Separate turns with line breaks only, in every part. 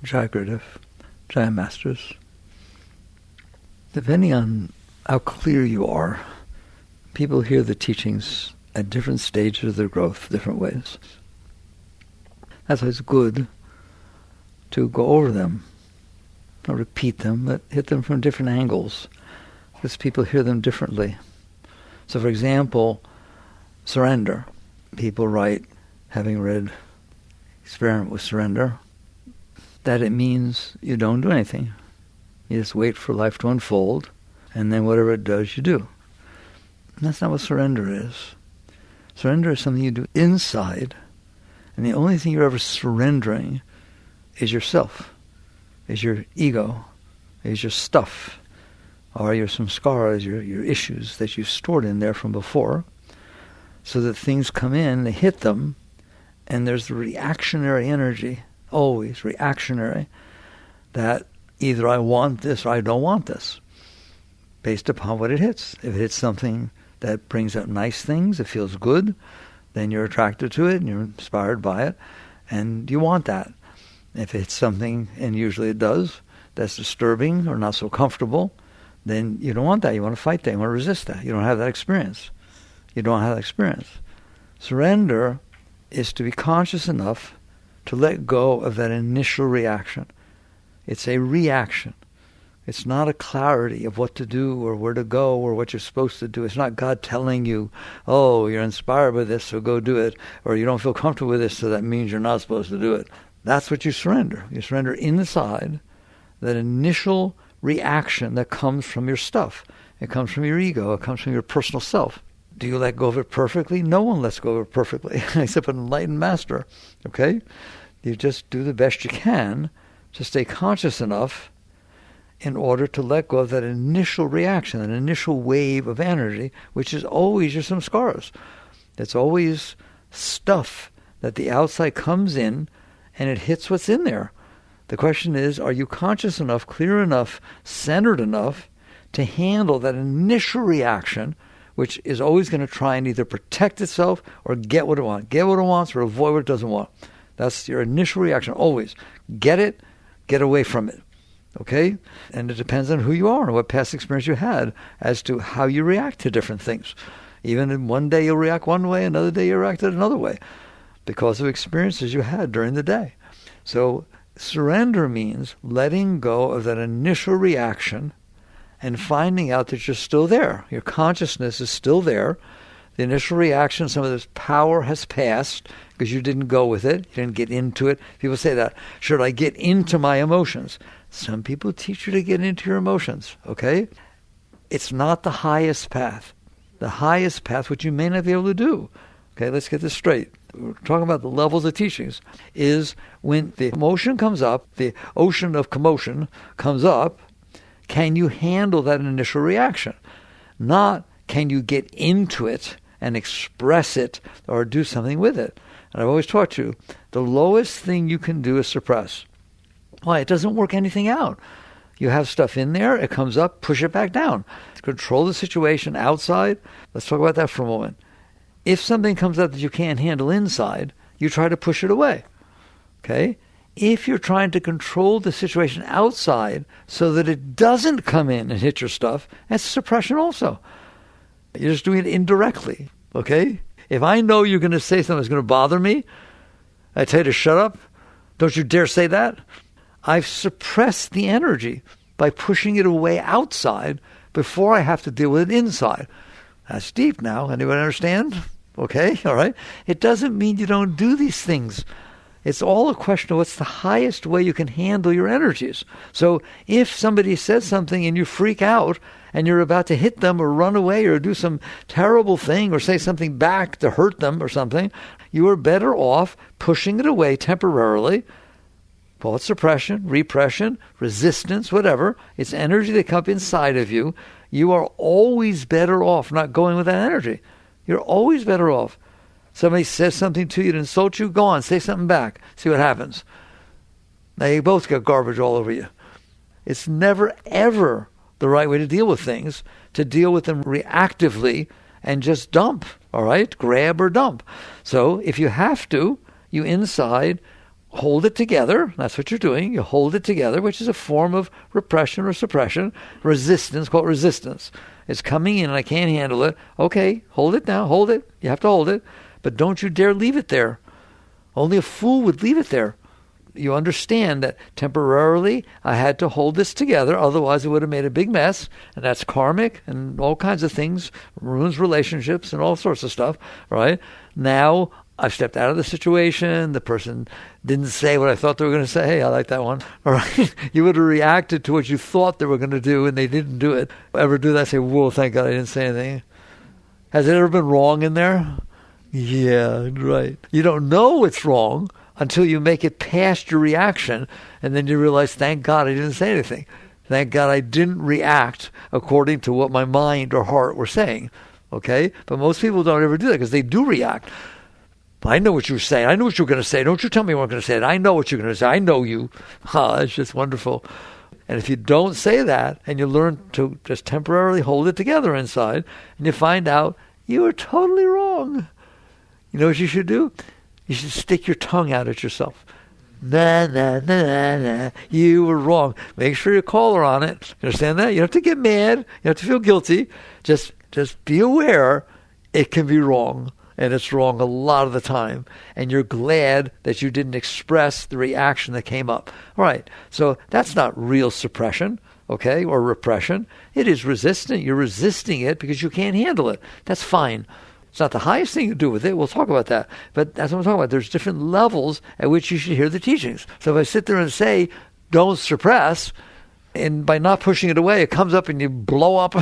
Jai Gurudev, Jai Masters. Depending on how clear you are, people hear the teachings at different stages of their growth, different ways. That's why it's good to go over them, not repeat them, but hit them from different angles, because people hear them differently. So, for example, surrender. People write, having read Experiment with Surrender, that it means you don't do anything. You just wait for life to unfold, and then whatever it does, you do. And that's not what surrender is. Surrender is something you do inside, and the only thing you're ever surrendering is yourself, is your ego, is your stuff, or your samskaras, your issues that you stored in there from before, so that things come in, they hit them, and there's the reactionary energy, always reactionary, that either I want this or I don't want this, based upon what it hits. If it hits something that brings up nice things, it feels good, then you're attracted to it and you're inspired by it, and you want that. If it hits something, and usually it does, that's disturbing or not so comfortable, then you don't want that. You want to fight that. You want to resist that. You don't have that experience. You don't have that experience. Surrender is to be conscious enough to let go of that initial reaction. It's a reaction. It's not a clarity of what to do or where to go or what you're supposed to do. It's not God telling you, oh, you're inspired by this, so go do it, or you don't feel comfortable with this, so that means you're not supposed to do it. That's what you surrender. You surrender inside that initial reaction that comes from your stuff. It comes from your ego. It comes from your personal self. Do you let go of it perfectly? No one lets go of it perfectly, except an enlightened master. Okay? You just do the best you can to stay conscious enough in order to let go of that initial reaction, that initial wave of energy, which is always your samskaras. It's always stuff that the outside comes in and it hits what's in there. The question is, are you conscious enough, clear enough, centered enough to handle that initial reaction, which is always going to try and either protect itself or get what it wants. Get what it wants or avoid what it doesn't want. That's your initial reaction, always. Get it, get away from it. Okay? And it depends on who you are and what past experience you had as to how you react to different things. Even in one day you'll react one way, another day you'll react another way, because of experiences you had during the day. So surrender means letting go of that initial reaction and finding out that you're still there. Your consciousness is still there. The initial reaction, some of this power has passed because you didn't go with it. You didn't get into it. People say that, should I get into my emotions? Some people teach you to get into your emotions, okay? It's not the highest path. The highest path, which you may not be able to do, okay, let's get this straight. We're talking about the levels of teachings, is when the emotion comes up, the ocean of commotion comes up, can you handle that initial reaction? Not can you get into it and express it or do something with it. And I've always taught you, the lowest thing you can do is suppress. Why? It doesn't work anything out. You have stuff in there, it comes up, push it back down. Control the situation outside. Let's talk about that for a moment. If something comes up that you can't handle inside, you try to push it away. Okay? If you're trying to control the situation outside so that it doesn't come in and hit your stuff, that's suppression also. You're just doing it indirectly. Okay? If I know you're going to say something that's going to bother me, I tell you to shut up. Don't you dare say that. I've suppressed the energy by pushing it away outside before I have to deal with it inside. That's deep now. Anyone understand? Okay, all right. It doesn't mean you don't do these things. It's all a question of what's the highest way you can handle your energies. So if somebody says something and you freak out and you're about to hit them or run away or do some terrible thing or say something back to hurt them or something, you are better off pushing it away temporarily. Call it suppression, repression, resistance, whatever. It's energy that comes inside of you. You are always better off not going with that energy. You're always better off. Somebody says something to you to insult you, go on, say something back. See what happens. Now you both got garbage all over you. It's never, ever the right way to deal with things, to deal with them reactively and just dump, all right? Grab or dump. So if you have to, you inside hold it together. That's what you're doing. You hold it together, which is a form of repression or suppression. Resistance, called resistance. It's coming in and I can't handle it. Okay, hold it now. Hold it. You have to hold it. But don't you dare leave it there. Only a fool would leave it there. You understand that temporarily I had to hold this together, otherwise it would have made a big mess, and that's karmic and all kinds of things, ruins relationships and all sorts of stuff, right? Now I've stepped out of the situation. The person didn't say what I thought they were going to say. Hey, I like that one. All right. You would have reacted to what you thought they were going to do, and they didn't do it. Ever do that? Say, whoa, thank God I didn't say anything. Has it ever been wrong in there? Yeah, right. You don't know it's wrong until you make it past your reaction, and then you realize, thank God I didn't say anything. Thank God I didn't react according to what my mind or heart were saying. Okay? But most people don't ever do that because they do react. I know what you were saying. I know what you were going to say. Don't you tell me what I'm going to say. I know what you're going to say. I know you. It's just wonderful. And if you don't say that and you learn to just temporarily hold it together inside and you find out you were totally wrong, you know what you should do? You should stick your tongue out at yourself. Nah, nah, nah, nah. You were wrong. Make sure you call her on it. You understand that? You don't have to get mad. You don't have to feel guilty. Just be aware it can be wrong. And it's wrong a lot of the time. And you're glad that you didn't express the reaction that came up. All right. So that's not real suppression, okay, or repression. It is resistant. You're resisting it because you can't handle it. That's fine. It's not the highest thing you do with it. We'll talk about that. But that's what I'm talking about. There's different levels at which you should hear the teachings. So if I sit there and say, don't suppress, and by not pushing it away, it comes up and you blow up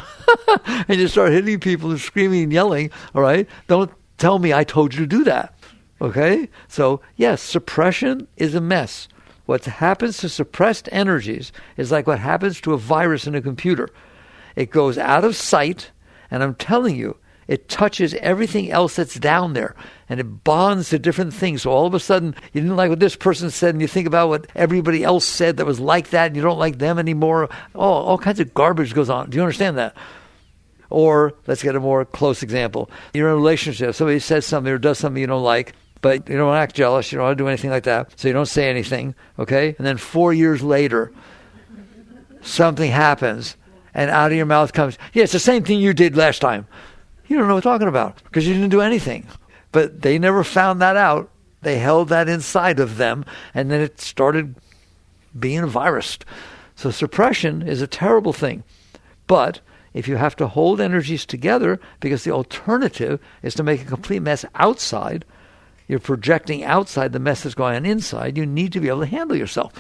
and you start hitting people and screaming and yelling, all right? Don't tell me I told you to do that, okay? So, yes, suppression is a mess. What happens to suppressed energies is like what happens to a virus in a computer. It goes out of sight, and I'm telling you, it touches everything else that's down there, and it bonds to different things. So all of a sudden, you didn't like what this person said, and you think about what everybody else said that was like that, and you don't like them anymore. All kinds of garbage goes on. Do you understand that? Or let's get a more close example. You're in a relationship. Somebody says something or does something you don't like, but you don't act jealous. You don't want to do anything like that. So you don't say anything, okay? And then 4 years later, something happens, and out of your mouth comes, yeah, it's the same thing you did last time. You don't know what I'm talking about because you didn't do anything. But they never found that out. They held that inside of them, and then it started being virused. So suppression is a terrible thing. But if you have to hold energies together because the alternative is to make a complete mess outside, you're projecting outside the mess that's going on inside, you need to be able to handle yourself.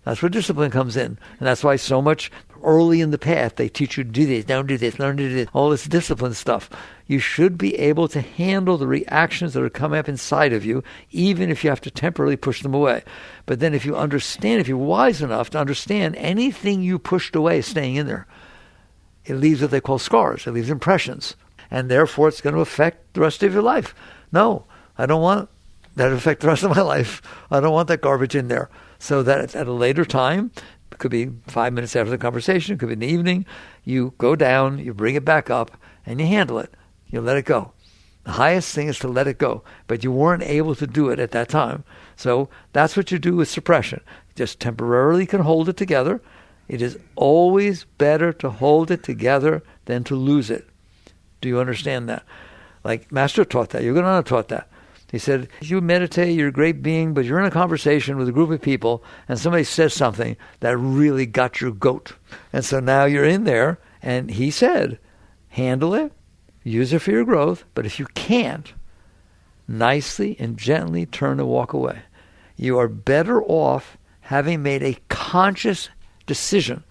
That's where discipline comes in. And that's why so much early in the path they teach you to do this, don't do this, learn to do this, all this discipline stuff. You should be able to handle the reactions that are coming up inside of you, even if you have to temporarily push them away. But then if you understand, if you're wise enough to understand anything you pushed away is staying in there, it leaves what they call scars. It leaves impressions. And therefore it's going to affect the rest of your life. No, I don't want that to affect the rest of my life. I don't want that garbage in there. So that at a later time, it could be 5 minutes after the conversation, it could be in the evening, you go down, you bring it back up, and you handle it. You let it go. The highest thing is to let it go. But you weren't able to do it at that time. So that's what you do with suppression. You just temporarily can hold it together. It is always better to hold it together than to lose it. Do you understand that? Like Master taught that. Yogananda taught that. He said, you meditate, you're a great being, but you're in a conversation with a group of people and somebody says something that really got your goat. And so now you're in there, and he said, handle it, use it for your growth, but if you can't, nicely and gently turn and walk away. You are better off having made a conscious decision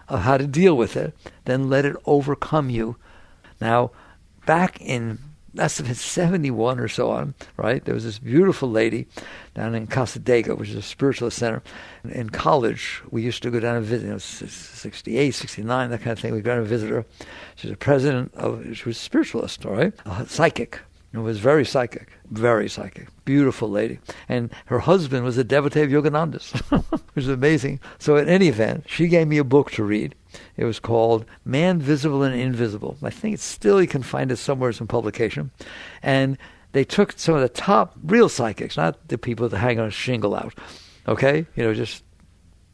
of how to deal with it than let it overcome you. Now, back in must have been 71 or so on, right? There was this beautiful lady down in Casadega, which is a spiritualist center. In college, we used to go down and visit, 68, 69, that kind of thing. We'd go down and visit her. She was a president of, she was a spiritualist, all right? A psychic. It was very psychic, beautiful lady. And her husband was a devotee of Yogananda's, which is amazing. So in any event, she gave me a book to read. It was called Man, Visible and Invisible. I think it's still, you can find it somewhere in some publication. And they took some of the top real psychics, not the people that hang on a shingle out, Okay? Just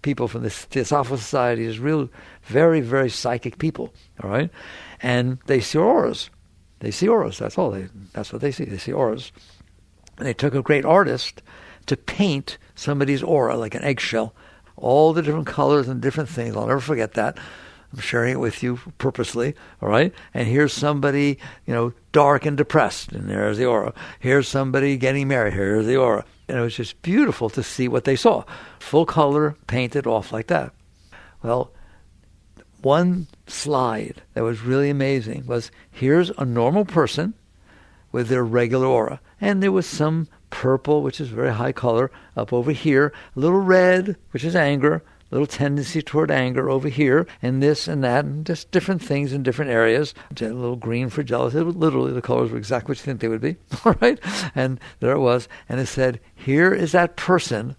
people from the Theosophical Society is real, very, very psychic people. All right? And they see auras. They see auras. That's all. That's what they see. They see auras. And they took a great artist to paint somebody's aura like an eggshell. All the different colors and different things. I'll never forget that. I'm sharing it with you purposely, all right? And here's somebody, dark and depressed, and there's the aura. Here's somebody getting married, here's the aura. And it was just beautiful to see what they saw. Full color, painted off like that. Well, one slide that was really amazing was, here's a normal person with their regular aura. And there was some purple, which is very high color, up over here. A little red, which is anger. Little tendency toward anger over here, and this and that, and just different things in different areas. A little green for jealousy. Literally, the colors were exactly what you think they would be. All right? And there it was. And it said, here is that person.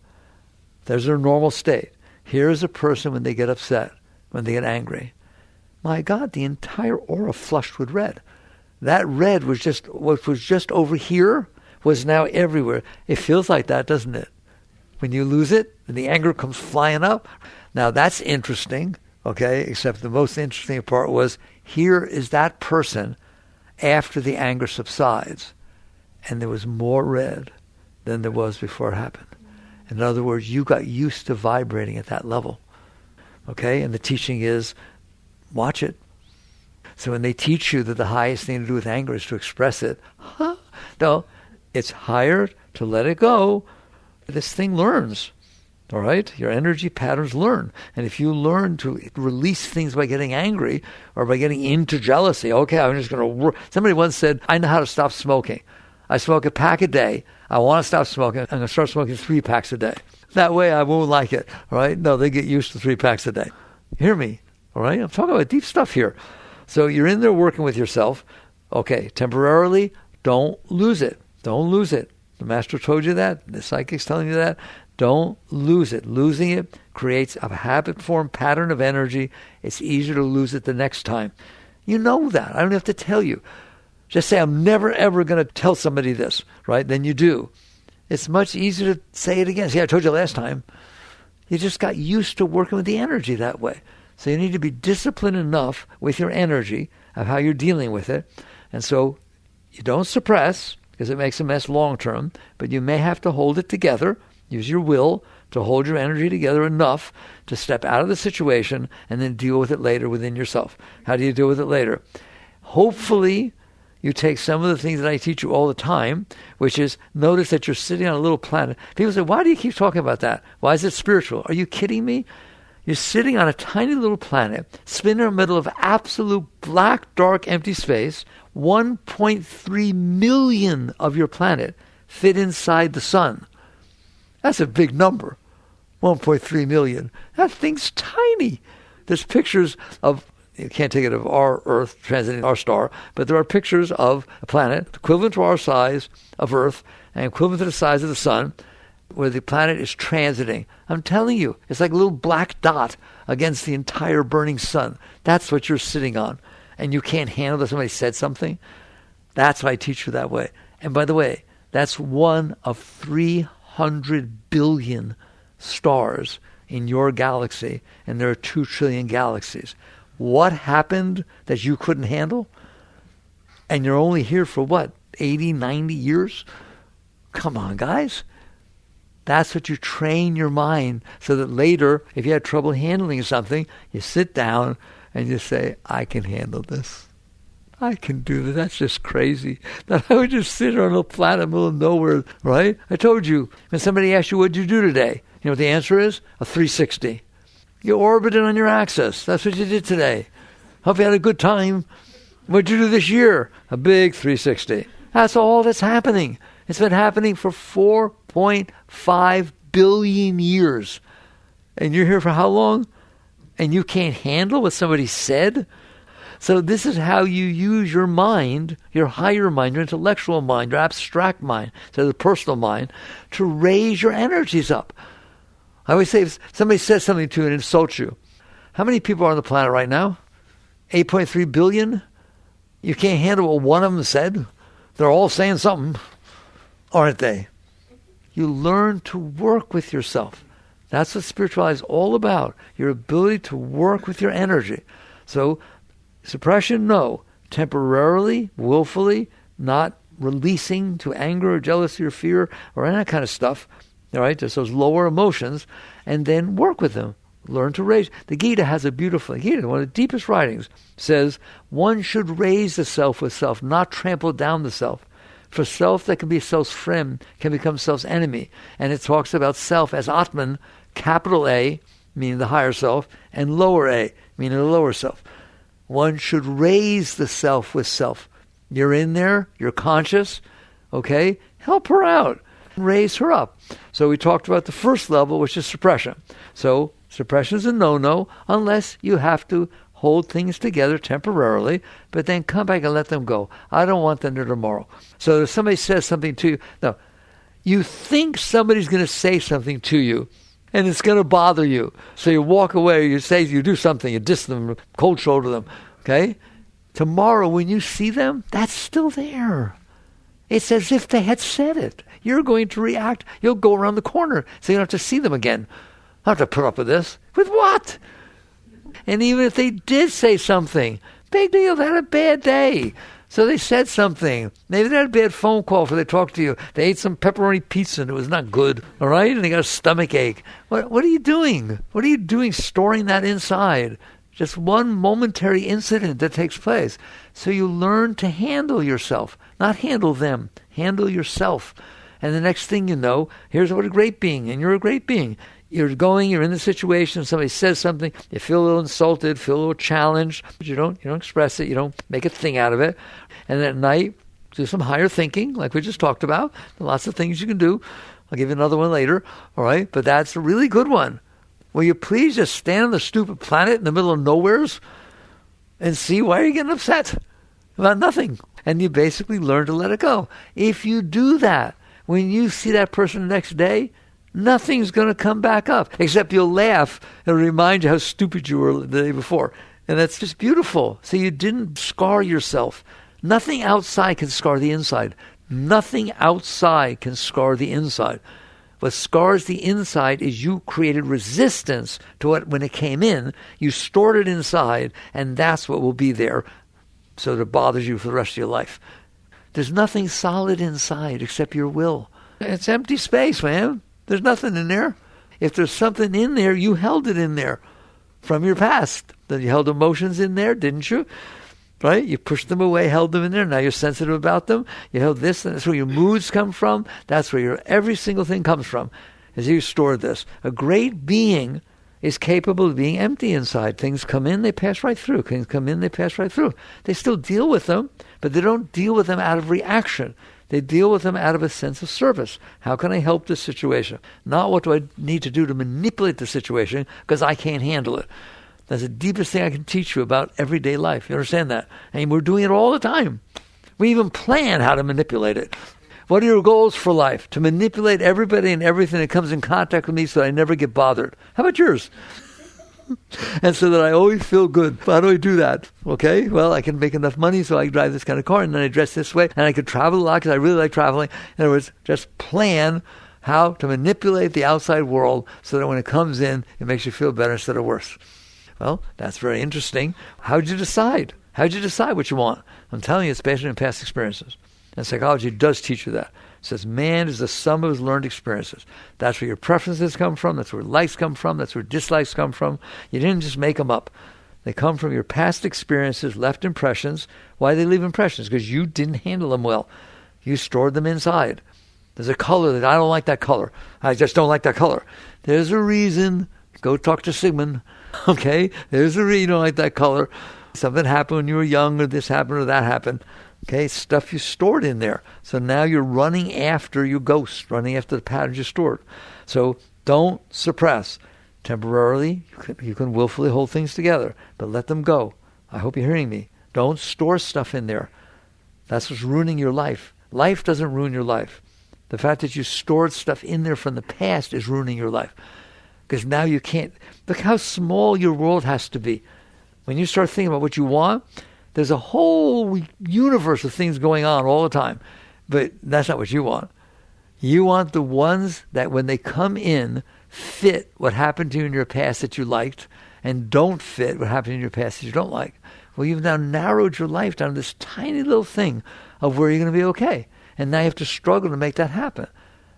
There's their normal state. Here is a person when they get upset, when they get angry. My God, the entire aura flushed with red. That red was just, what was just over here was now everywhere. It feels like that, doesn't it? When you lose it, and the anger comes flying up. Now that's interesting, okay? Except the most interesting part was, here is that person after the anger subsides. And there was more red than there was before it happened. In other words, you got used to vibrating at that level. Okay? And the teaching is, watch it. So when they teach you that the highest thing to do with anger is to express it, no, it's higher to let it go. This thing learns, all right? Your energy patterns learn. And if you learn to release things by getting angry or by getting into jealousy, okay, I'm just going to work. Somebody once said, I know how to stop smoking. I smoke a pack a day. I want to stop smoking. I'm going to start smoking 3 packs a day. That way I won't like it, all right? No, they get used to 3 packs a day. Hear me, all right? I'm talking about deep stuff here. So you're in there working with yourself. Okay, temporarily, don't lose it. Don't lose it. The master told you that. The psychic's telling you that. Don't lose it. Losing it creates a habit-formed pattern of energy. It's easier to lose it the next time. You know that. I don't have to tell you. Just say, I'm never, ever going to tell somebody this, right? Then you do. It's much easier to say it again. See, I told you last time. You just got used to working with the energy that way. So you need to be disciplined enough with your energy of how you're dealing with it. And so you don't suppress, because it makes a mess long term, but you may have to hold it together. Use your will to hold your energy together enough to step out of the situation and then deal with it later within yourself. How do you deal with it later? Hopefully, you take some of the things that I teach you all the time, which is notice that you're sitting on a little planet. People say, why do you keep talking about that? Why is it spiritual? Are you kidding me? You're sitting on a tiny little planet, spinning in the middle of absolute black, dark, empty space. 1.3 million of your planet fit inside the sun. That's a big number. 1.3 million. That thing's tiny. There's pictures of, you can't take it of our Earth transiting our star, but there are pictures of a planet equivalent to our size of Earth and equivalent to the size of the sun, where the planet is transiting. I'm telling you, it's like a little black dot against the entire burning sun. That's what you're sitting on. And you can't handle that somebody said something. That's why I teach you that way. And by the way, that's one of 300 billion stars in your galaxy, and there are 2 trillion galaxies. What happened that you couldn't handle? And you're only here for what, 80, 90 years? Come on, guys. That's what you train your mind so that later, if you had trouble handling something, you sit down and you say, I can handle this. I can do this. That's just crazy. That I would just sit on a planet in the middle of nowhere, right? I told you, when somebody asks you, what'd you do today? You know what the answer is? A 360. You orbited on your axis. That's what you did today. Hope you had a good time. What'd you do this year? A big 360. That's all that's happening. It's been happening for 4.5 billion years. And you're here for how long? And you can't handle what somebody said? So this is how you use your mind, your higher mind, your intellectual mind, your abstract mind, so the personal mind, to raise your energies up. I always say, if somebody says something to you and insults you, how many people are on the planet right now? 8.3 billion? You can't handle what one of them said? They're all saying something, aren't they? You learn to work with yourself. That's what spirituality is all about, your ability to work with your energy. So suppression, no. Temporarily, willfully, not releasing to anger or jealousy or fear or any of that kind of stuff. All right, just those lower emotions, and then work with them. Learn to raise. The Gita has a beautiful, Gita, one of the deepest writings, says one should raise the self with self, not trample down the self. For self that can be self's friend can become self's enemy. And it talks about self as Atman, capital A, meaning the higher self, and lower A, meaning the lower self. One should raise the self with self. You're in there, you're conscious, okay? Help her out. Raise her up. So we talked about the first level, which is suppression. So suppression is a no-no unless you have to hold things together temporarily, but then come back and let them go. I don't want them there tomorrow. So if somebody says something to you, no, you think somebody's going to say something to you, and it's going to bother you. So you walk away, you say, you do something, you diss them, cold shoulder them, okay? Tomorrow when you see them, that's still there. It's as if they had said it. You're going to react. You'll go around the corner, so you don't have to see them again. I have to put up with this. With what? And even if they did say something, big deal, they had a bad day. So they said something. Maybe they had a bad phone call before they talked to you. They ate some pepperoni pizza and it was not good, all right? And they got a stomach ache. What are you doing? What are you doing storing that inside? Just one momentary incident that takes place. So you learn to handle yourself, not handle them. Handle yourself. And the next thing you know, here's what a great being, and you're a great being. You're in the situation, somebody says something, you feel a little insulted, feel a little challenged, but you don't express it, you don't make a thing out of it. And at night, do some higher thinking, like we just talked about. Lots of things you can do. I'll give you another one later, all right? But that's a really good one. Will you please just stand on the stupid planet in the middle of nowheres and see why you're getting upset about nothing? And you basically learn to let it go. If you do that, when you see that person the next day, nothing's going to come back up, except you'll laugh and remind you how stupid you were the day before. And that's just beautiful. So you didn't scar yourself. Nothing outside can scar the inside. Nothing outside can scar the inside. What scars the inside is you created resistance to it when it came in. You stored it inside, and that's what will be there so that it bothers you for the rest of your life. There's nothing solid inside except your will. It's empty space, man. There's nothing in there. If there's something in there, you held it in there from your past. Then you held emotions in there, didn't you? Right? You pushed them away, held them in there. Now you're sensitive about them. You held this, and that's where your moods come from. That's where every single thing comes from, is you stored this. A great being is capable of being empty inside. Things come in, they pass right through. Things come in, they pass right through. They still deal with them, but they don't deal with them out of reaction. They deal with them out of a sense of service. How can I help this situation? Not what do I need to do to manipulate the situation because I can't handle it. That's the deepest thing I can teach you about everyday life. You understand that? And we're doing it all the time. We even plan how to manipulate it. What are your goals for life? To manipulate everybody and everything that comes in contact with me so that I never get bothered. How about yours? And so that I always feel good. How do I do that? Okay, well, I can make enough money so I can drive this kind of car, and then I dress this way, and I can travel a lot because I really like traveling. In other words, just plan how to manipulate the outside world so that when it comes in, it makes you feel better instead of worse. Well, that's very interesting. How'd you decide? How'd you decide what you want? I'm telling you, it's based on past experiences. And psychology does teach you that. It says man is the sum of his learned experiences. That's where your preferences come from. That's where likes come from. That's where dislikes come from. You didn't just make them up. They come from your past experiences, left impressions. Why they leave impressions? Because you didn't handle them well. You stored them inside. There's a color that I don't like that color. I just don't like that color. There's a reason. Go talk to Sigmund. Okay? There's a reason you don't like that color. Something happened when you were young, or this happened, or that happened. Okay, stuff you stored in there. So now you're running after your ghost, running after the patterns you stored. So don't suppress. Temporarily, you can willfully hold things together, but let them go. I hope you're hearing me. Don't store stuff in there. That's what's ruining your life. Life doesn't ruin your life. The fact that you stored stuff in there from the past is ruining your life. Because now you can't. Look how small your world has to be. When you start thinking about what you want, there's a whole universe of things going on all the time. But that's not what you want. You want the ones that when they come in, fit what happened to you in your past that you liked, and don't fit what happened in your past that you don't like. Well, you've now narrowed your life down to this tiny little thing of where you're going to be okay. And now you have to struggle to make that happen.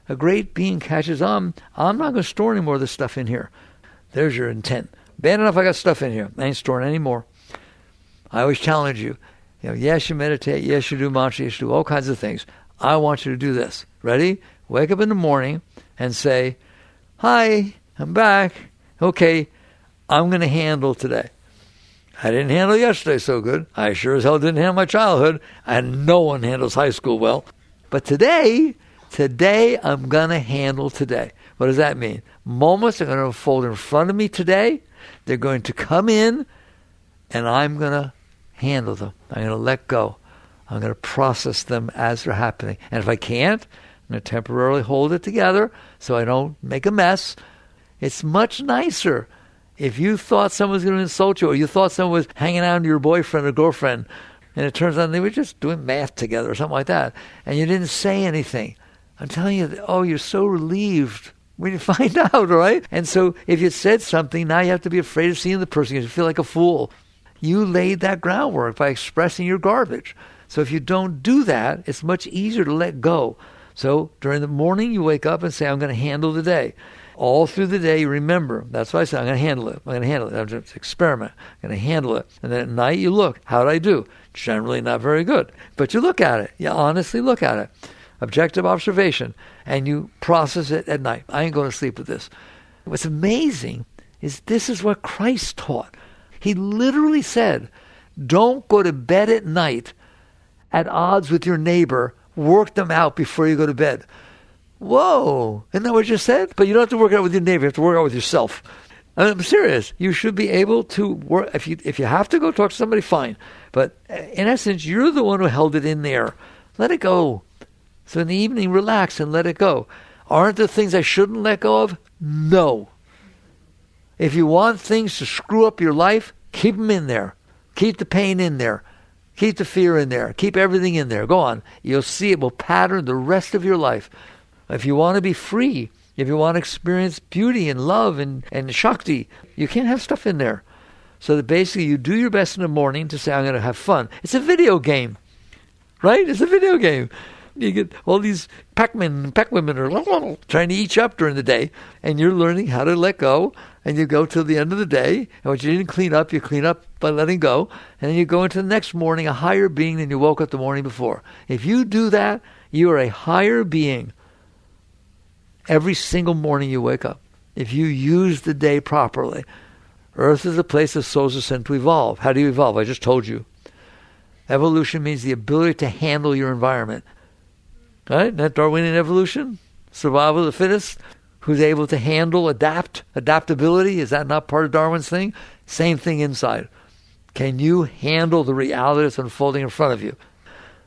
A great being catches on, I'm not going to store any more of this stuff in here. There's your intent. Bad enough I got stuff in here. I ain't storing any more. I always challenge you. Yes, you meditate. Yes, you do mantra. Yes, you do all kinds of things. I want you to do this. Ready? Wake up in the morning and say, hi, I'm back. Okay, I'm going to handle today. I didn't handle yesterday so good. I sure as hell didn't handle my childhood. And no one handles high school well. But today I'm going to handle today. What does that mean? Moments are going to unfold in front of me today. They're going to come in, and I'm going to handle them. I'm going to let go. I'm going to process them as they're happening. And if I can't, I'm going to temporarily hold it together so I don't make a mess. It's much nicer if you thought someone was going to insult you, or you thought someone was hanging out with your boyfriend or girlfriend, and it turns out they were just doing math together or something like that, and you didn't say anything. I'm telling you, you're so relieved when you find out, right? And so if you said something, now you have to be afraid of seeing the person because you feel like a fool. You laid that groundwork by expressing your garbage. So if you don't do that, it's much easier to let go. So during the morning, you wake up and say, I'm going to handle the day. All through the day, you remember. That's why I say, I'm going to handle it. I'm going to handle it. I'm just experiment. I'm going to handle it. And then at night, you look. How did I do? Generally not very good. But you look at it. You honestly look at it. Objective observation. And you process it at night. I ain't going to sleep with this. What's amazing is this is what Christ taught. He literally said, don't go to bed at night at odds with your neighbor. Work them out before you go to bed. Whoa, isn't that what you said? But you don't have to work out with your neighbor. You have to work out with yourself. I'm serious. You should be able to work. If you have to go talk to somebody, fine. But in essence, you're the one who held it in there. Let it go. So in the evening, relax and let it go. Aren't there things I shouldn't let go of? No. If you want things to screw up your life, keep them in there. Keep the pain in there. Keep the fear in there. Keep everything in there. Go on. You'll see it will pattern the rest of your life. If you want to be free, if you want to experience beauty and love and Shakti, you can't have stuff in there. So that basically you do your best in the morning to say, I'm going to have fun. It's a video game, right? It's a video game. You get all these Pac-Men and Pac-Women are trying to eat you up during the day, and you're learning how to let go, and you go till the end of the day, and what you didn't clean up, you clean up by letting go, and then you go into the next morning a higher being than you woke up the morning before. If you do that, you are a higher being every single morning you wake up. If you use the day properly. Earth is a place that souls are sent to evolve. How do you evolve? I just told you. Evolution means the ability to handle your environment. Right? That Darwinian evolution? Survival of the fittest? Who's able to handle, adaptability? Is that not part of Darwin's thing? Same thing inside. Can you handle the reality that's unfolding in front of you?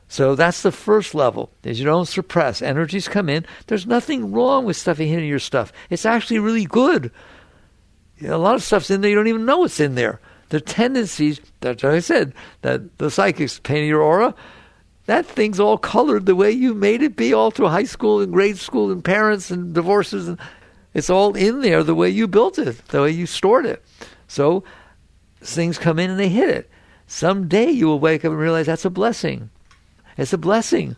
So that's the first level, is you don't suppress. Energies come in. There's nothing wrong with stuffing in your stuff. It's actually really good. A lot of stuff's in there, you don't even know it's in there. The tendencies, that's what I said, that the psychics painting your aura, that thing's all colored the way you made it be all through high school and grade school and parents and divorces. And it's all in there the way you built it, the way you stored it. So things come in and they hit it. Someday you will wake up and realize that's a blessing. It's a blessing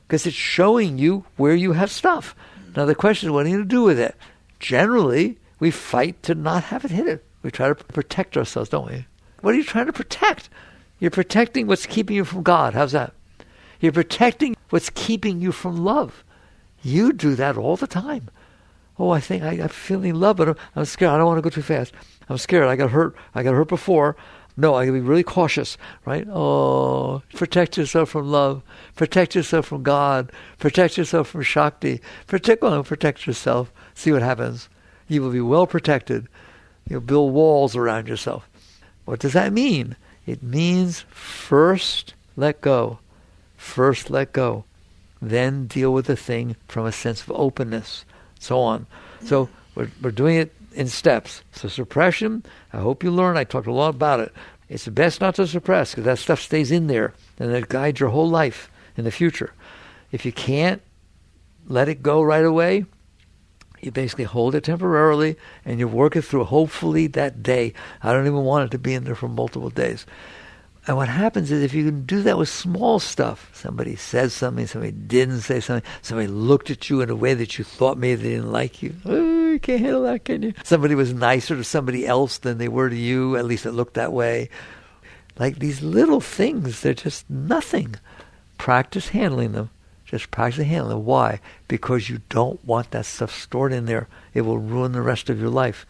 because it's showing you where you have stuff. Now the question is, what are you going to do with it? Generally, we fight to not have it hit it. We try to protect ourselves, don't we? What are you trying to protect? You're protecting what's keeping you from God. How's that? You're protecting what's keeping you from love. You do that all the time. Oh, I think I'm feeling love, but I'm scared. I don't want to go too fast. I'm scared. I got hurt. I got hurt before. No, I got to be really cautious, right? Oh, protect yourself from love. Protect yourself from God. Protect yourself from Shakti. Protect yourself. See what happens. You will be well protected. You'll build walls around yourself. What does that mean? It means first let go. First let go. Then deal with the thing from a sense of openness. So on. So we're doing it in steps. So suppression, I hope you learn. I talked a lot about it. It's best not to suppress because that stuff stays in there and it guides your whole life in the future. If you can't let it go right away. You basically hold it temporarily and you work it through, hopefully that day. I don't even want it to be in there for multiple days. And what happens is if you can do that with small stuff, somebody says something, somebody didn't say something, somebody looked at you in a way that you thought maybe they didn't like you. Oh, you can't handle that, can you? Somebody was nicer to somebody else than they were to you, at least it looked that way. Like these little things, they're just nothing. Practice handling them. Just practice handling them. Why? Because you don't want that stuff stored in there. It will ruin the rest of your life.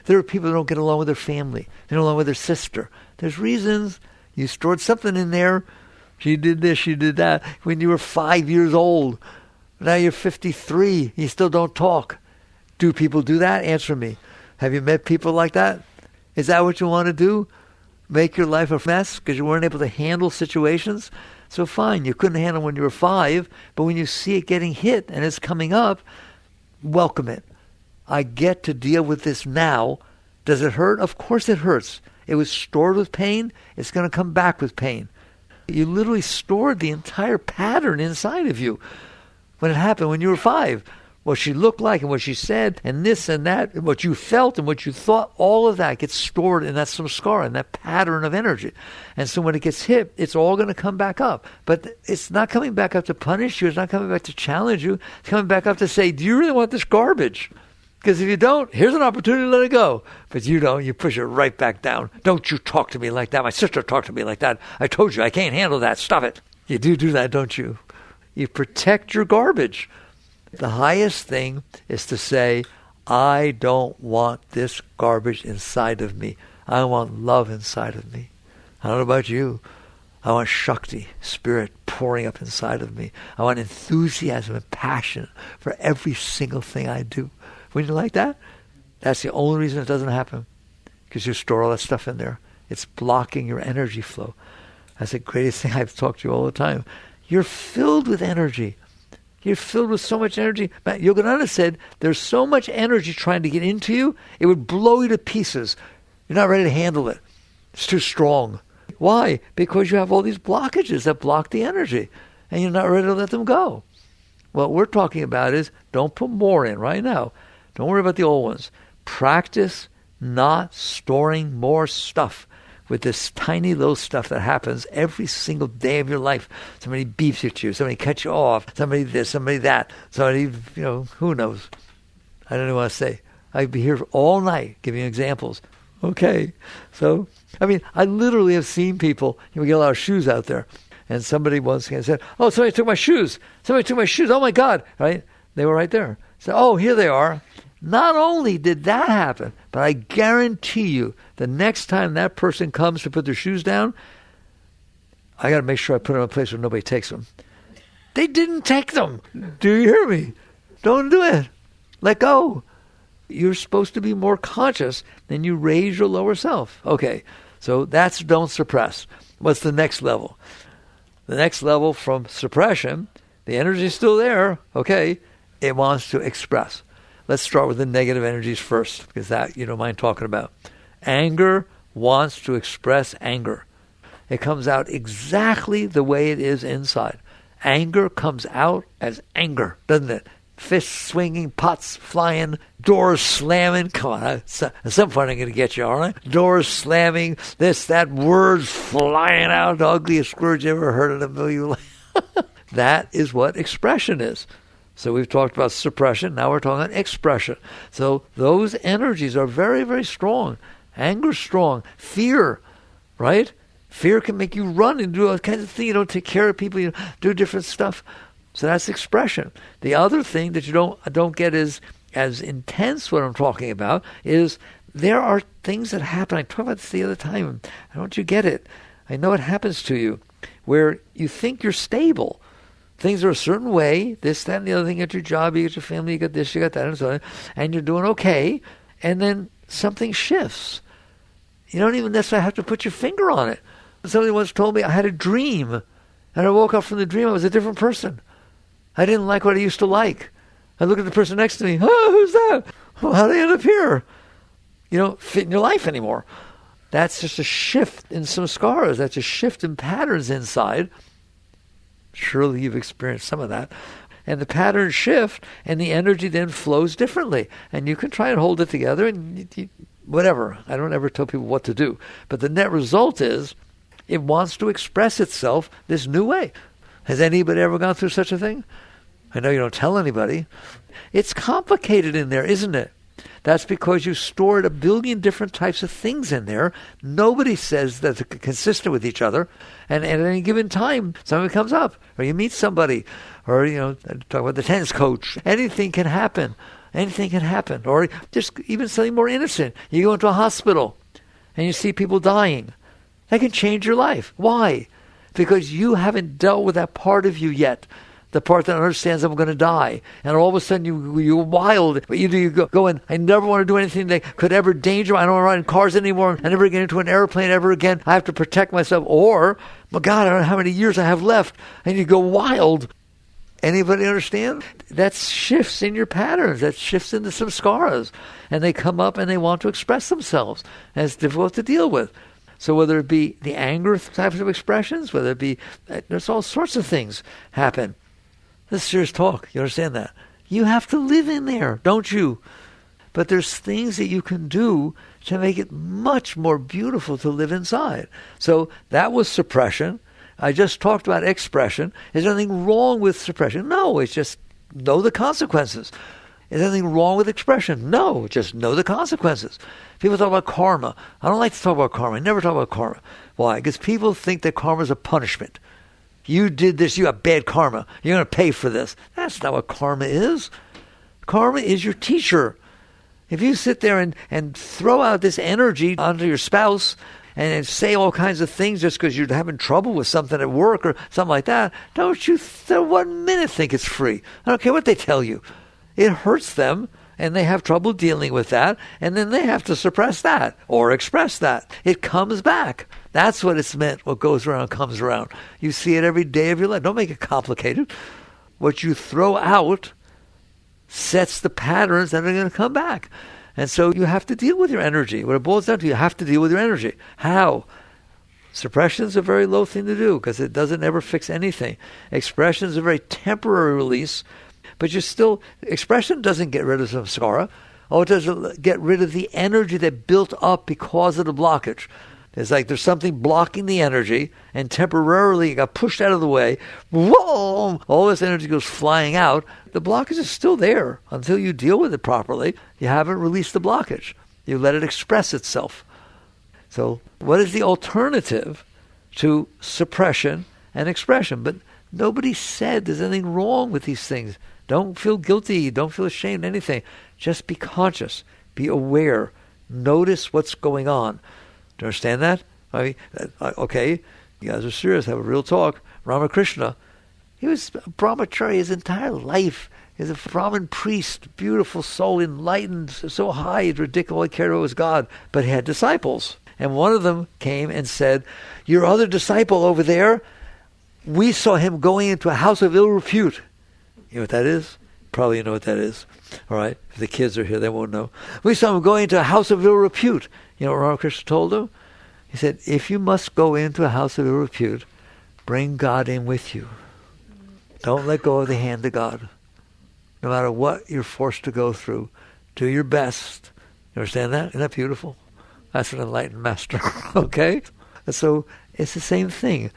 There are people that don't get along with their family. They don't get along with their sister. There's reasons. You stored something in there. She did this, she did that. When you were 5 years old. Now you're 53. You still don't talk. Do people do that? Answer me. Have you met people like that? Is that what you want to do? Make your life a mess because you weren't able to handle situations? So fine, you couldn't handle when you were 5, but when you see it getting hit and it's coming up, welcome it. I get to deal with this now. Does it hurt? Of course it hurts. It was stored with pain. It's going to come back with pain. You literally stored the entire pattern inside of you when it happened when you were 5. What she looked like and what she said and this and that, and what you felt and what you thought, all of that gets stored in that samskara, in that pattern of energy. And so when it gets hit, it's all going to come back up. But it's not coming back up to punish you. It's not coming back to challenge you. It's coming back up to say, do you really want this garbage? Because if you don't, here's an opportunity to let it go. But you don't, you push it right back down. Don't you talk to me like that. My sister talked to me like that. I told you, I can't handle that. Stop it. You do that, don't you? You protect your garbage. The highest thing is to say, I don't want this garbage inside of me. I want love inside of me. I don't know about you. I want Shakti, spirit pouring up inside of me. I want enthusiasm and passion for every single thing I do. When you like that, that's the only reason it doesn't happen. Because you store all that stuff in there. It's blocking your energy flow. That's the greatest thing I've talked to you all the time. You're filled with energy. You're filled with so much energy. Yogananda said, there's so much energy trying to get into you, it would blow you to pieces. You're not ready to handle it. It's too strong. Why? Because you have all these blockages that block the energy, and you're not ready to let them go. What we're talking about is, don't put more in right now. Don't worry about the old ones. Practice not storing more stuff with this tiny little stuff that happens every single day of your life. Somebody beeps at you, somebody cuts you off, somebody this, somebody that, somebody, who knows? I don't know what to say. I'd be here all night giving examples. Okay, so, I literally have seen people, we get a lot of shoes out there, and somebody once said, oh, somebody took my shoes. Somebody took my shoes. Oh, my God, right? They were right there. So, oh, here they are. Not only did that happen, but I guarantee you the next time that person comes to put their shoes down, I got to make sure I put them in a place where nobody takes them. They didn't take them. Do you hear me? Don't do it. Let go. You're supposed to be more conscious than you raise your lower self. Okay, so that's don't suppress. What's the next level? The next level from suppression, the energy is still there. Okay, it wants to express. Let's start with the negative energies first, because that you don't mind talking about. Anger wants to express anger. It comes out exactly the way it is inside. Anger comes out as anger, doesn't it? Fists swinging, pots flying, doors slamming. Come on, at some point I'm going to get you, all right? Doors slamming, this, that, words flying out. The ugliest words you ever heard in a million life. That is what expression is. So we've talked about suppression. Now we're talking about expression. So those energies are very, very strong. Anger's strong. Fear, right? Fear can make you run and do all kinds of things. You don't take care of people. You do different stuff. So that's expression. The other thing that you don't get as intense, what I'm talking about, is there are things that happen. I talked about this the other time. I don't you get it. I know it happens to you, where you think you're stable. Things are a certain way, this, that, and the other thing. You get your job, you get your family, you got this, you got that, and so on, and you're doing okay, and then something shifts. You don't even necessarily have to put your finger on it. Somebody once told me I had a dream, and I woke up from the dream, I was a different person. I didn't like what I used to like. I look at the person next to me, oh, who's that? Well, how'd I end up here? You don't fit in your life anymore. That's just a shift in some scars. That's a shift in patterns inside. Surely you've experienced some of that. and the patterns shift, and the energy then flows differently. And you can try and hold it together, and whatever. I don't ever tell people what to do. But the net result is it wants to express itself this new way. Has anybody ever gone through such a thing? I know you don't tell anybody. It's complicated in there, isn't it? That's because you stored a billion different types of things in there. Nobody says that they're consistent with each other. And at any given time, something comes up, or you meet somebody, or, talk about the tennis coach. Anything can happen. Anything can happen. Or just even something more innocent. You go into a hospital, and you see people dying. That can change your life. Why? Because you haven't dealt with that part of you yet. The part that understands I'm going to die. And all of a sudden you're wild. Either you go and I never want to do anything that could ever danger me. I don't want to ride in cars anymore. I never get into an airplane ever again. I have to protect myself. Or, my God, I don't know how many years I have left. And you go wild. Anybody understand? That shifts in your patterns. That shifts into some scars. And they come up and they want to express themselves. And it's difficult to deal with. So whether it be the anger types of expressions, whether it be, there's all sorts of things happen. This is serious talk. You understand that? You have to live in there, don't you? But there's things that you can do to make it much more beautiful to live inside. So that was suppression. I just talked about expression. Is there anything wrong with suppression? No, it's just know the consequences. Is there anything wrong with expression? No, just know the consequences. People talk about karma. I don't like to talk about karma. I never talk about karma. Why? Because people think that karma is a punishment. You did this, you have bad karma. You're going to pay for this. That's not what karma is. Karma is your teacher. If you sit there and throw out this energy onto your spouse and say all kinds of things just because you're having trouble with something at work or something like that, don't you 1 minute think it's free. I don't care what they tell you. It hurts them, and they have trouble dealing with that, and then they have to suppress that or express that. It comes back. That's what it's meant. What goes around comes around. You see it every day of your life. Don't make it complicated. What you throw out sets the patterns that are going to come back. And so you have to deal with your energy. What it boils down to, you have to deal with your energy. How? Suppression is a very low thing to do because it doesn't ever fix anything. Expression is a very temporary release, but expression doesn't get rid of some samskara. Oh, it doesn't get rid of the energy that built up because of the blockage. It's like there's something blocking the energy, and temporarily it got pushed out of the way. Whoa! All this energy goes flying out. The blockage is still there until you deal with it properly. You haven't released the blockage. You let it express itself. So what is the alternative to suppression and expression? But nobody said there's anything wrong with these things. Don't feel guilty. Don't feel ashamed, anything. Just be conscious. Be aware. Notice what's going on. Do you understand that? I mean, okay, you guys are serious. Have a real talk. Ramakrishna, he was a brahmachari his entire life. He's a Brahmin priest, beautiful soul, enlightened, so high, it's ridiculous. All he cared about was God. But he had disciples. And one of them came and said, your other disciple over there, we saw him going into a house of ill repute. You know what that is? Probably you know what that is. All right? If the kids are here, they won't know. We saw him going into a house of ill repute. You know what Ramakrishna told him? He said, if you must go into a house of ill repute, bring God in with you. Don't let go of the hand of God. No matter what you're forced to go through, do your best. You understand that? Isn't that beautiful? That's an enlightened master. Okay? And so it's the same thing.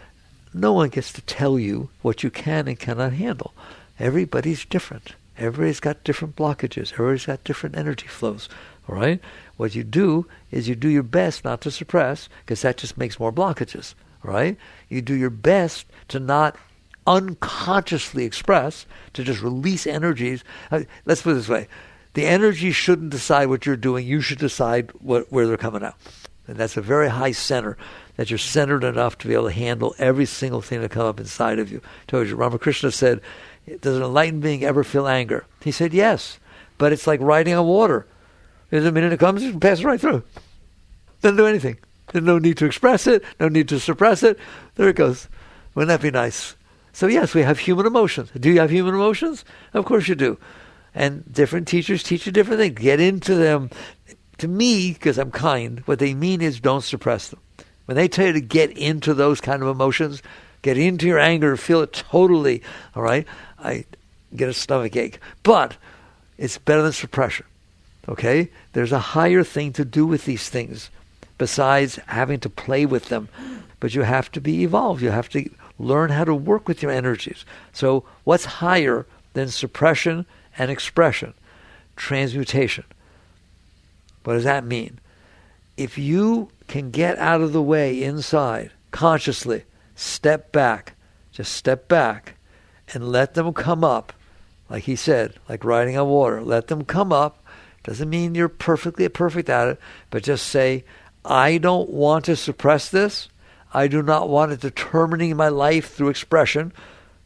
No one gets to tell you what you can and cannot handle. Everybody's different. Everybody's got different blockages. Everybody's got different energy flows. All right? What you do is you do your best not to suppress, because that just makes more blockages. All right? You do your best to not unconsciously express, to just release energies. Let's put it this way. The energy shouldn't decide what you're doing. You should decide where they're coming out. And that's a very high center, that you're centered enough to be able to handle every single thing that comes up inside of you. I told you, Ramakrishna said, does an enlightened being ever feel anger? He said, yes, but it's like riding on water. There's a minute it comes, you can pass it right through. Doesn't do anything. There's no need to express it, no need to suppress it. There it goes. Wouldn't that be nice? So yes, we have human emotions. Do you have human emotions? Of course you do. And different teachers teach you different things. Get into them. To me, because I'm kind, what they mean is don't suppress them. When they tell you to get into those kind of emotions, get into your anger, feel it totally, all right? get a stomach ache. But it's better than suppression. Okay? There's a higher thing to do with these things besides having to play with them. But you have to be evolved. You have to learn how to work with your energies. So what's higher than suppression and expression? Transmutation. What does that mean? If you can get out of the way inside, consciously, step back, just step back, and let them come up, like he said, like riding on water, let them come up. Doesn't mean you're perfect at it, but just say, I don't want to suppress this. I do not want it determining my life through expression.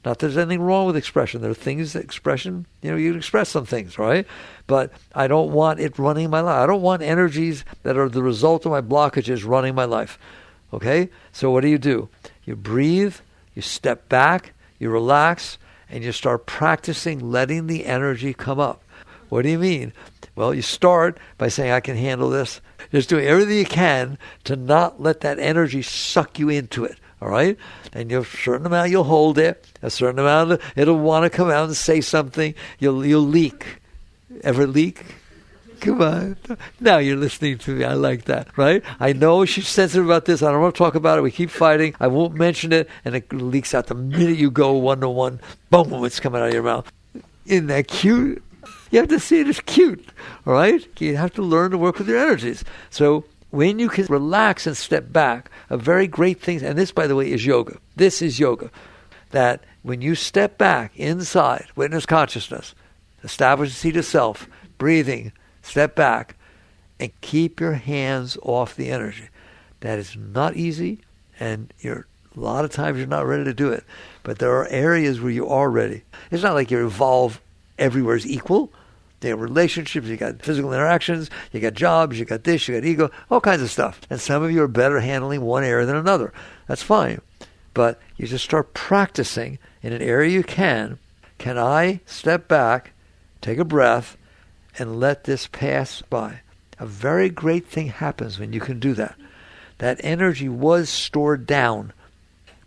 Not that there's anything wrong with expression. There are things that expression, you can express some things, right? But I don't want it running my life. I don't want energies that are the result of my blockages running my life. Okay? So what do? You breathe, you step back, you relax, and you start practicing letting the energy come up. What do you mean? Well, you start by saying, I can handle this. Just doing everything you can to not let that energy suck you into it. All right? And a certain amount you'll hold it. A certain amount it'll want to come out and say something. You'll leak. Ever leak? Come on. Now you're listening to me. I like that, right? I know she's sensitive about this. I don't want to talk about it. We keep fighting. I won't mention it. And it leaks out the minute you go one-to-one. Boom, it's coming out of your mouth. Isn't that cute? You have to see it as cute, all right? You have to learn to work with your energies. So when you can relax and step back, a very great thing, and this, by the way, is yoga. This is yoga. That when you step back inside, witness consciousness, establish the seat of self, breathing, step back, and keep your hands off the energy. That is not easy, and a lot of times you're not ready to do it. But there are areas where you are ready. It's not like you evolve everywhere is equal. There are relationships, you got physical interactions, you got jobs, you got this, you got ego, all kinds of stuff. And some of you are better handling one area than another. That's fine. But you just start practicing in an area you can. Can I step back, take a breath, and let this pass by? A very great thing happens when you can do that. That energy was stored down,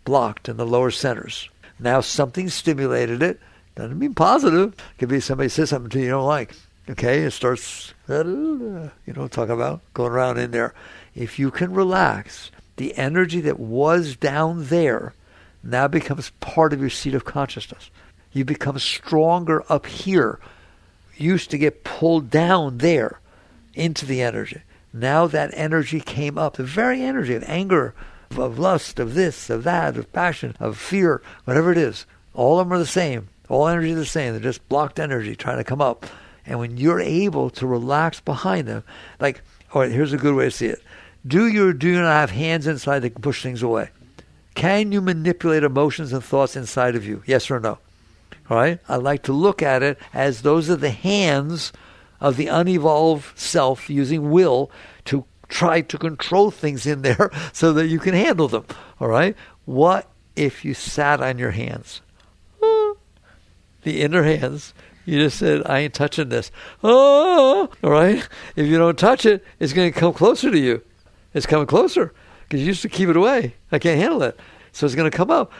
blocked in the lower centers. Now something stimulated it. Doesn't mean positive. It could be somebody says something to you don't like. Okay, it starts, talk about going around in there. If you can relax, the energy that was down there now becomes part of your seat of consciousness. You become stronger up here. You used to get pulled down there into the energy. Now that energy came up, the very energy of anger, of lust, of this, of that, of passion, of fear, whatever it is. All of them are the same. All energy is the same. They're just blocked energy trying to come up. And when you're able to relax behind them, like, all right, here's a good way to see it. Do you not have hands inside that can push things away? Can you manipulate emotions and thoughts inside of you? Yes or no? All right? I like to look at it as those are the hands of the unevolved self using will to try to control things in there so that you can handle them. All right? What if you sat on your hands? The inner hands. You just said, I ain't touching this. Oh, all right? If you don't touch it, it's going to come closer to you. It's coming closer because you used to keep it away. I can't handle it. So it's going to come up.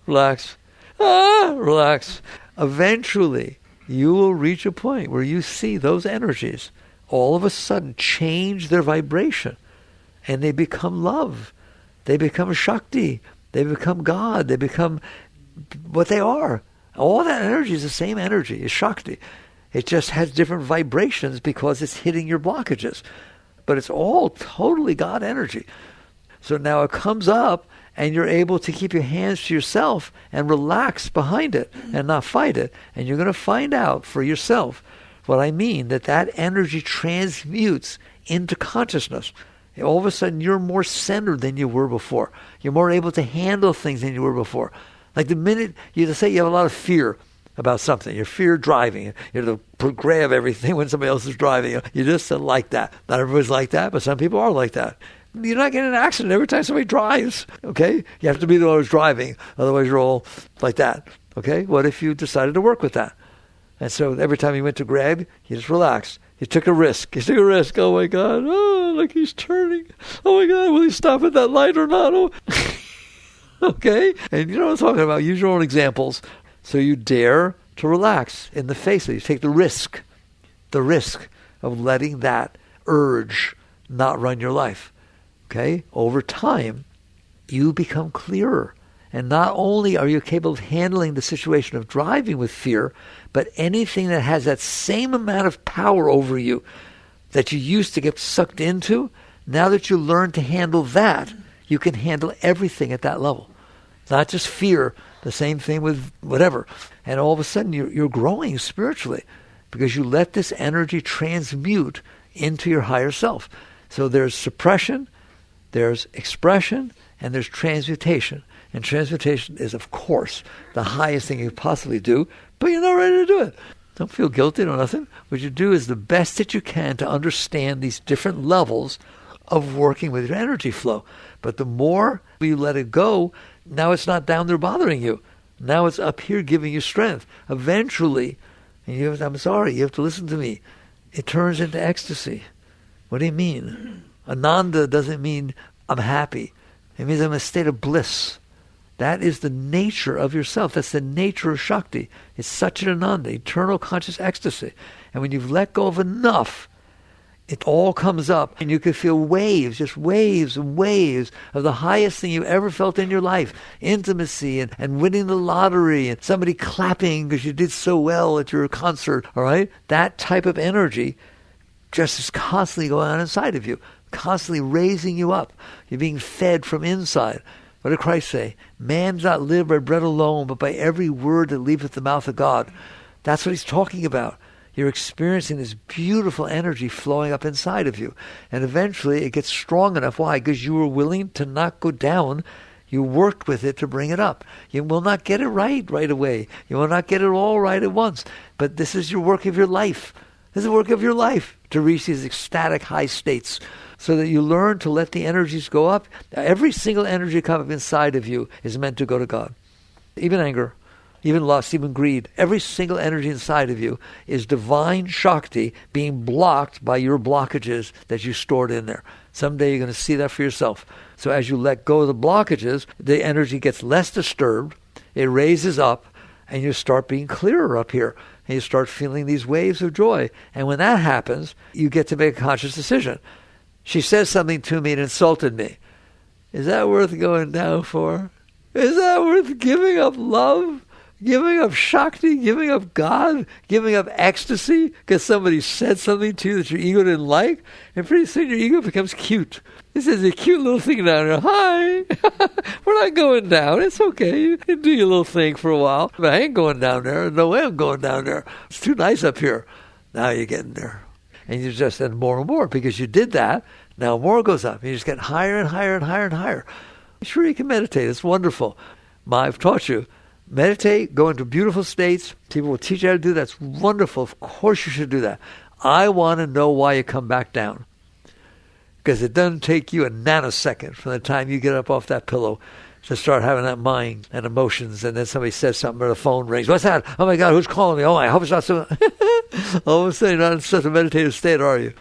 Relax. Relax. Eventually, you will reach a point where you see those energies all of a sudden change their vibration and they become love. They become Shakti. They become God. They become what they are. All that energy is the same energy. It's Shakti. It just has different vibrations because it's hitting your blockages. But it's all totally God energy. So now it comes up and you're able to keep your hands to yourself and relax behind it and not fight it. And you're going to find out for yourself what I mean, that energy transmutes into consciousness. All of a sudden you're more centered than you were before. You're more able to handle things than you were before. Like the minute you say you have a lot of fear about something, you're fear driving, you grab everything when somebody else is driving. You just don't like that. Not everybody's like that, but some people are like that. You're not getting in an accident every time somebody drives, okay? You have to be the one who's driving, otherwise you're all like that, okay? What if you decided to work with that? And so every time you went to grab, you just relaxed. You took a risk. Oh, my God. Oh, look, he's turning. Oh, my God, will he stop at that light or not? Oh. Okay? And you know what I'm talking about. Use your own examples. So you dare to relax in the face of it. You take the risk of letting that urge not run your life. Okay? Over time, you become clearer. And not only are you capable of handling the situation of driving with fear, but anything that has that same amount of power over you that you used to get sucked into, now that you learn to handle that, you can handle everything at that level. Not just fear, the same thing with whatever. And all of a sudden you're growing spiritually because you let this energy transmute into your higher self. So there's suppression, there's expression, and there's transmutation. And transmutation is, of course, the highest thing you could possibly do, but you're not ready to do it. Don't feel guilty or nothing. What you do is the best that you can to understand these different levels of working with your energy flow. But the more you let it go, now it's not down there bothering you. Now it's up here giving you strength. Eventually, and I'm sorry, you have to listen to me, it turns into ecstasy. What do you mean? Ananda doesn't mean I'm happy. It means I'm in a state of bliss. That is the nature of yourself. That's the nature of Shakti. It's such an Ananda, eternal conscious ecstasy. And when you've let go of enough, it all comes up, and you can feel waves, just waves and waves of the highest thing you've ever felt in your life. Intimacy and winning the lottery and somebody clapping because you did so well at your concert, all right? That type of energy just is constantly going on inside of you, constantly raising you up. You're being fed from inside. What did Christ say? Man does not live by bread alone, but by every word that leaveth the mouth of God. That's what he's talking about. You're experiencing this beautiful energy flowing up inside of you. And eventually it gets strong enough. Why? Because you were willing to not go down. You worked with it to bring it up. You will not get it right away. You will not get it all right at once. But this is your work of your life. This is the work of your life to reach these ecstatic high states so that you learn to let the energies go up. Every single energy come up inside of you is meant to go to God. Even anger, even lust, even greed. Every single energy inside of you is divine Shakti being blocked by your blockages that you stored in there. Someday you're going to see that for yourself. So as you let go of the blockages, the energy gets less disturbed, it raises up, and you start being clearer up here. And you start feeling these waves of joy. And when that happens, you get to make a conscious decision. She says something to me and insulted me. Is that worth going down for? Is that worth giving up love? Giving up Shakti? Giving up God? Giving up ecstasy? Because somebody said something to you that your ego didn't like? And pretty soon your ego becomes cute. This is a cute little thing down there. Hi! We're not going down. It's okay. You can do your little thing for a while. But I ain't going down there. No way I'm going down there. It's too nice up here. Now you're getting there. And you just, and more, because you did that. Now more goes up. You just get higher and higher and higher and higher. Sure, you can meditate. It's wonderful. I've taught you. Meditate, go into beautiful states. People will teach you how to do that. It's wonderful. Of course you should do that. I want to know why you come back down. Because it doesn't take you a nanosecond from the time you get up off that pillow to start having that mind and emotions, and then somebody says something or the phone rings. What's that? Oh my God, who's calling me? Oh, I hope it's not so. All of a sudden, you're not in such a meditative state, are you?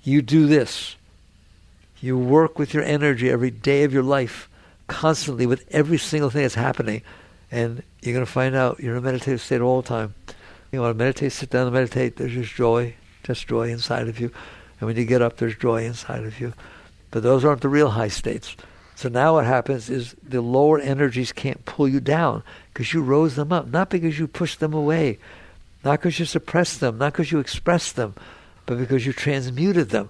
You do this. You work with your energy every day of your life, constantly with every single thing that's happening, and you're going to find out you're in a meditative state all the time. You want to meditate, sit down and meditate. There's just joy inside of you. And when you get up, there's joy inside of you. But those aren't the real high states. So now what happens is the lower energies can't pull you down because you rose them up, not because you pushed them away, not because you suppressed them, not because you expressed them, but because you transmuted them.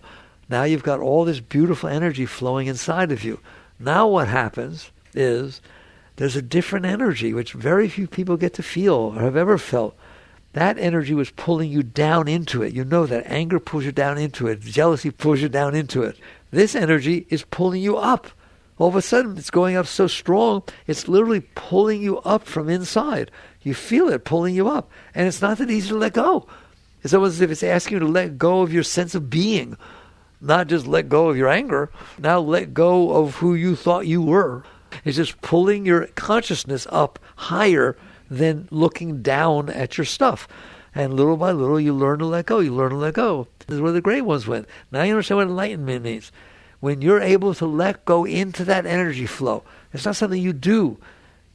Now you've got all this beautiful energy flowing inside of you. Now what happens is there's a different energy which very few people get to feel or have ever felt. That energy was pulling you down into it. You know that anger pulls you down into it. Jealousy pulls you down into it. This energy is pulling you up. All of a sudden, it's going up so strong, it's literally pulling you up from inside. You feel it pulling you up. And it's not that easy to let go. It's almost as if it's asking you to let go of your sense of being. Not just let go of your anger. Now let go of who you thought you were. It's just pulling your consciousness up higher than looking down at your stuff. And little by little, you learn to let go. You learn to let go. This is where the great ones went. Now you understand what enlightenment means. When you're able to let go into that energy flow, it's not something you do.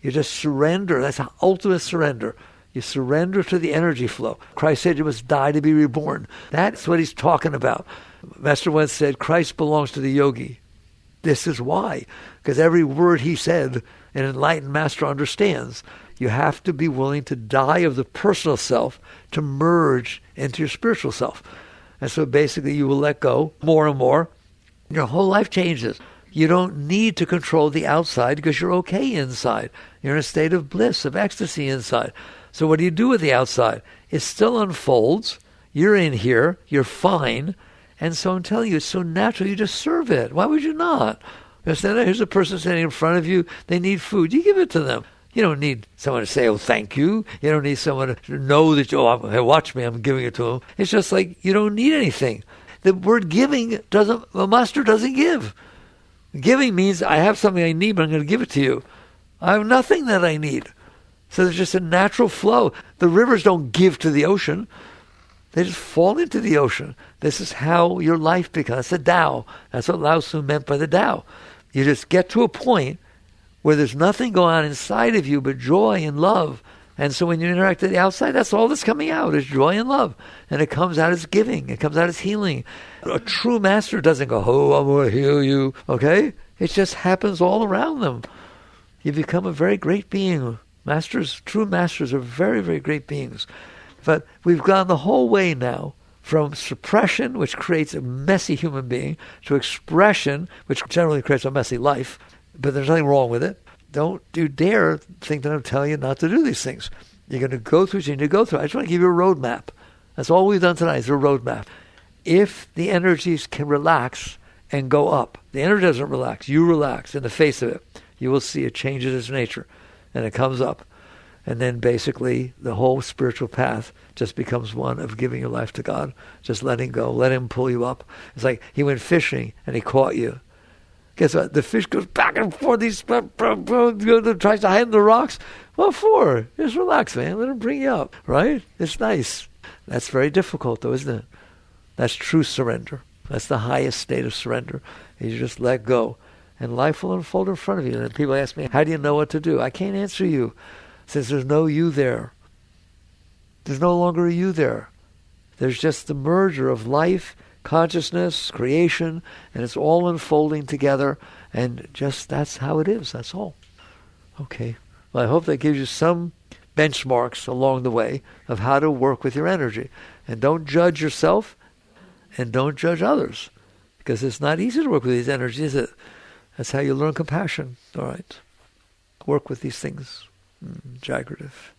You just surrender. That's an ultimate surrender. You surrender to the energy flow. Christ said you must die to be reborn. That's what he's talking about. Master once said, Christ belongs to the yogi. This is why. Because every word he said, an enlightened master understands. You have to be willing to die of the personal self to merge into your spiritual self. And so basically you will let go more and more. Your whole life changes. You don't need to control the outside because you're okay inside. You're in a state of bliss, of ecstasy inside. So what do you do with the outside? It still unfolds. You're in here. You're fine. And so I'm telling you, it's so natural. You just serve it. Why would you not? Here's a person standing in front of you. They need food. You give it to them. You don't need someone to say, oh, thank you. You don't need someone to know that, hey, watch me, I'm giving it to them. It's just like you don't need anything. The word giving a master doesn't give. Giving means I have something I need, but I'm going to give it to you. I have nothing that I need. So there's just a natural flow. The rivers don't give to the ocean. They just fall into the ocean. This is how your life becomes. That's the Tao. That's what Lao Tzu meant by the Tao. You just get to a point where there's nothing going on inside of you but joy and love. And so when you interact with the outside, that's all that's coming out is joy and love. And it comes out as giving. It comes out as healing. A true master doesn't go, oh, I'm going to heal you. Okay? It just happens all around them. You become a very great being. Masters, true masters are very, very great beings. But we've gone the whole way now from suppression, which creates a messy human being, to expression, which generally creates a messy life. But there's nothing wrong with it. Don't you dare think that I'm telling you not to do these things. You're going to go through what you need to go through. I just want to give you a roadmap. That's all we've done tonight is a roadmap. If the energies can relax and go up, the energy doesn't relax. You relax in the face of it. You will see it changes its nature and it comes up. And then basically the whole spiritual path just becomes one of giving your life to God, just letting go, let him pull you up. It's like he went fishing and he caught you. Guess what? The fish goes back and forth. He tries to hide in the rocks. What for? Just relax, man. Let him bring you up, right? It's nice. That's very difficult, though, isn't it? That's true surrender. That's the highest state of surrender. You just let go. And life will unfold in front of you. And people ask me, how do you know what to do? I can't answer you since there's no you there. There's no longer a you there. There's just the merger of life, consciousness, creation, and it's all unfolding together, and just that's how it is. That's all. Okay. Well, I hope that gives you some benchmarks along the way of how to work with your energy. And don't judge yourself, and don't judge others, because it's not easy to work with these energies, is it? That's how you learn compassion. All right. Work with these things. Jagrative.